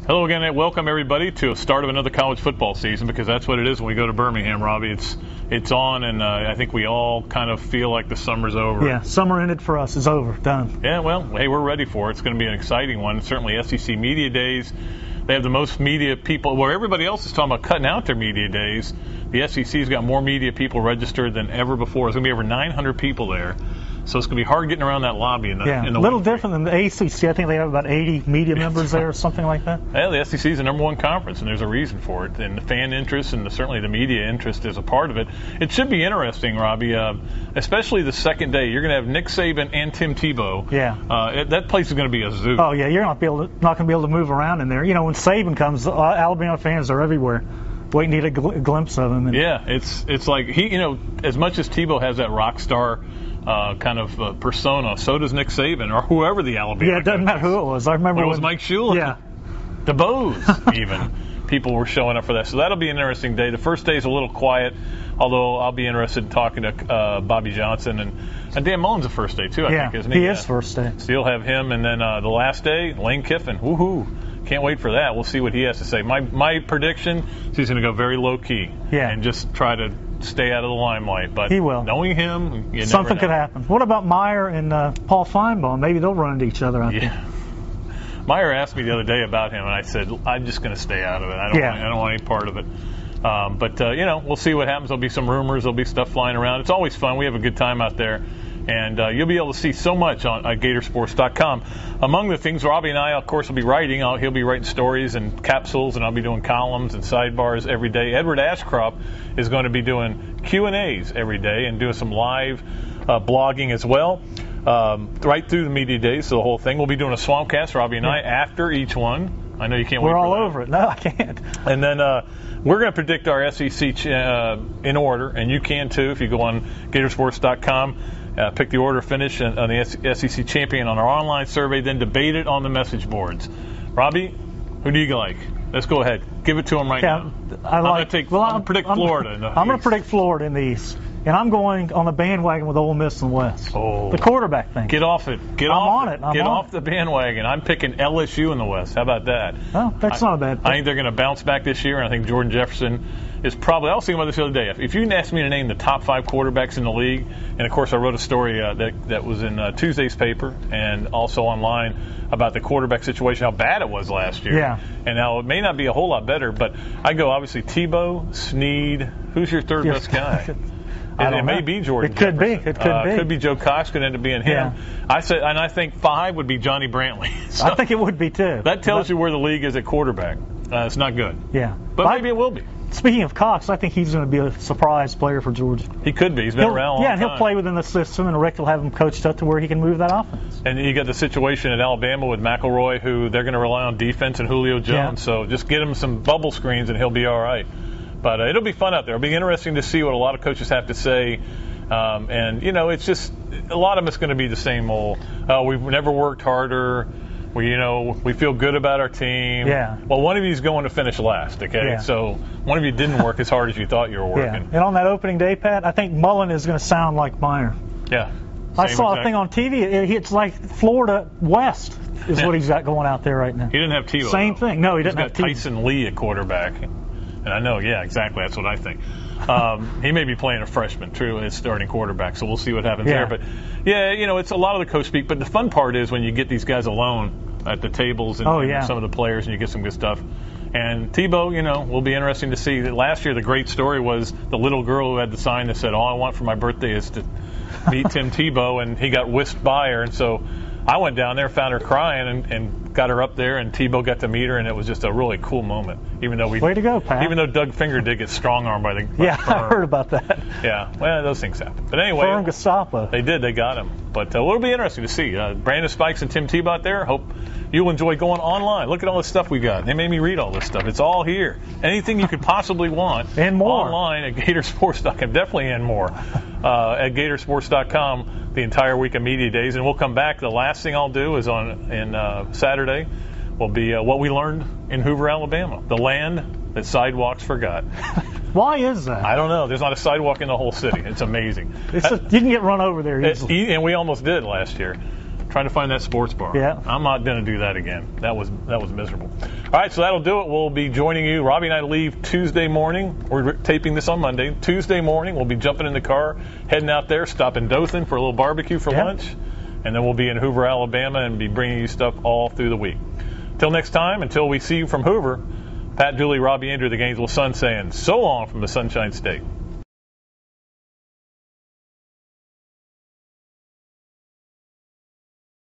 Hello again, and welcome everybody to a start of another college football season, because that's what it is when we go to Birmingham, Robbie. It's on, and I think we all kind of feel like the summer's over. Yeah, summer ended for us. It's over. Done. Yeah, well, hey, we're ready for it. It's going to be an exciting one. Certainly SEC Media Days. They have the most media people, where everybody else is talking about cutting out their media days. The SEC's got more media people registered than ever before. There's going to be over 900 people there. So it's going to be hard getting around that lobby in the a little different than the ACC. I think they have about 80 media members there or something like that. Yeah, the SEC is the number one conference, and there's a reason for it. And the fan interest and certainly the media interest is a part of it. It should be interesting, Robbie, especially the second day. You're going to have Nick Saban and Tim Tebow. Yeah. That place is going to be a zoo. Oh, yeah, you're not going to be able to move around in there. You know, when Saban comes, Alabama fans are everywhere, waiting to get a glimpse of him. And yeah, it's like he, as much as Tebow has that rock star kind of persona, so does Nick Saban or whoever the Alabama. Yeah, it doesn't matter who it was. I remember it was Mike Shula. Yeah, DeBose even. People were showing up for that, so that'll be an interesting day. The first day is a little quiet, although I'll be interested in talking to Bobby Johnson and Dan Mullen's the first day too. I think, isn't he? He is first day. So you'll have him, and then the last day, Lane Kiffin. Woohoo! Can't wait for that. We'll see what he has to say. My prediction is he's going to go very low key. Yeah. And just try to stay out of the limelight. But he will. Knowing him, you something never know. could happen. What about Meyer and Paul Feinbaum? Maybe they'll run into each other out there. Meyer asked me the other day about him, and I said I'm just going to stay out of it. I don't want any part of it. But we'll see what happens. There'll be some rumors. There'll be stuff flying around. It's always fun. We have a good time out there. And you'll be able to see so much on Gatorsports.com. Among the things, Robbie and I, of course, will be writing. He'll be writing stories and capsules, and I'll be doing columns and sidebars every day. Edward Ashcroft is going to be doing Q&As every day and doing some live blogging as well, right through the media days. So the whole thing. We'll be doing a Swampcast, Robbie and I, after each one. I know you can't wait for that. We're all over it. No, I can't. And then we're going to predict our SEC in order, and you can too if you go on Gatorsports.com. Pick the order finish on the SEC champion on our online survey, then debate it on the message boards. Robbie, who do you like? Let's go ahead. Give it to him right now. I'm going to predict Florida. I'm going to predict Florida in the East. And I'm going on the bandwagon with Ole Miss in the West. Oh. The quarterback thing. Get off it. Get off the bandwagon. I'm picking LSU in the West. How about that? Oh, that's not a bad pick. I think they're going to bounce back this year, and I think Jordan Jefferson is probably – I was thinking about this the other day. If you asked me to name the top 5 quarterbacks in the league, and, of course, I wrote a story that was in Tuesday's paper and also online about the quarterback situation, how bad it was last year. Yeah. And now it may not be a whole lot better, but I go, obviously, Tebow, Snead. Who's your third best guy? It may be Jordan Jefferson. It could be. Could be Joe Cox. Could end up being him. Yeah. I think 5 would be Johnny Brantley. So I think it would be too. That tells you where the league is at quarterback. It's not good. Yeah. But maybe it will be. Speaking of Cox, I think he's going to be a surprise player for Georgia. He could be. He's been around a long time. Yeah, and he'll play within the system, and Rick will have him coached up to where he can move that offense. And you got the situation at Alabama with McElroy, who they're going to rely on defense, and Julio Jones. Yeah. So just get him some bubble screens, and he'll be all right. But it'll be fun out there. It'll be interesting to see what a lot of coaches have to say. And, it's just a lot of it's going to be the same old, we've never worked harder. We feel good about our team. Yeah. Well, one of you is going to finish last, okay? Yeah. So one of you didn't work as hard as you thought you were working. Yeah. And on that opening day, Pat, I think Mullen is going to sound like Meyer. Yeah. I saw a thing on TV. It's like Florida West is what he's got going out there right now. He didn't have Tebow. Same thing. No, he didn't have Tebow. He's got Tyson Lee at quarterback. And I know, exactly. That's what I think. He may be playing a freshman, true, as starting quarterback, so we'll see what happens there. But, it's a lot of the coach speak. But the fun part is when you get these guys alone at the tables and some of the players, and you get some good stuff. And Tebow, will be interesting to see. Last year, the great story was the little girl who had the sign that said, all I want for my birthday is to meet Tim Tebow, and he got whisked by her. And so I went down there, found her crying, and got her up there, and Tebow got to meet her, and it was just a really cool moment. Way to go, Pat. Even though Doug Finger did get strong-armed by the I heard about that. Yeah, well, those things happen. But anyway, Firm Gestapo. They did. They got him. But it'll be interesting to see. Brandon Spikes and Tim Tebow out there. Hope you'll enjoy going online. Look at all the stuff we got. They made me read all this stuff. It's all here. Anything you could possibly want. And more. Online at Gatorsports.com. Definitely and more. At Gatorsports.com the entire week of media days. And we'll come back. The last thing I'll do is on Saturday will be what we learned in Hoover, Alabama. The land that sidewalks forgot. Why is that? I don't know. There's not a sidewalk in the whole city. It's amazing. You can get run over there easily. And we almost did last year. trying to find that sports bar. Yeah. I'm not going to do that again. That was miserable. All right, so that'll do it. We'll be joining you. Robbie and I leave Tuesday morning. We're taping this on Monday. Tuesday morning, we'll be jumping in the car, heading out there, stopping Dothan for a little barbecue for lunch, and then we'll be in Hoover, Alabama, and be bringing you stuff all through the week. Till next time, until we see you from Hoover, Pat, Dooley, Robbie, Andreu, the Gainesville Sun saying so long from the Sunshine State.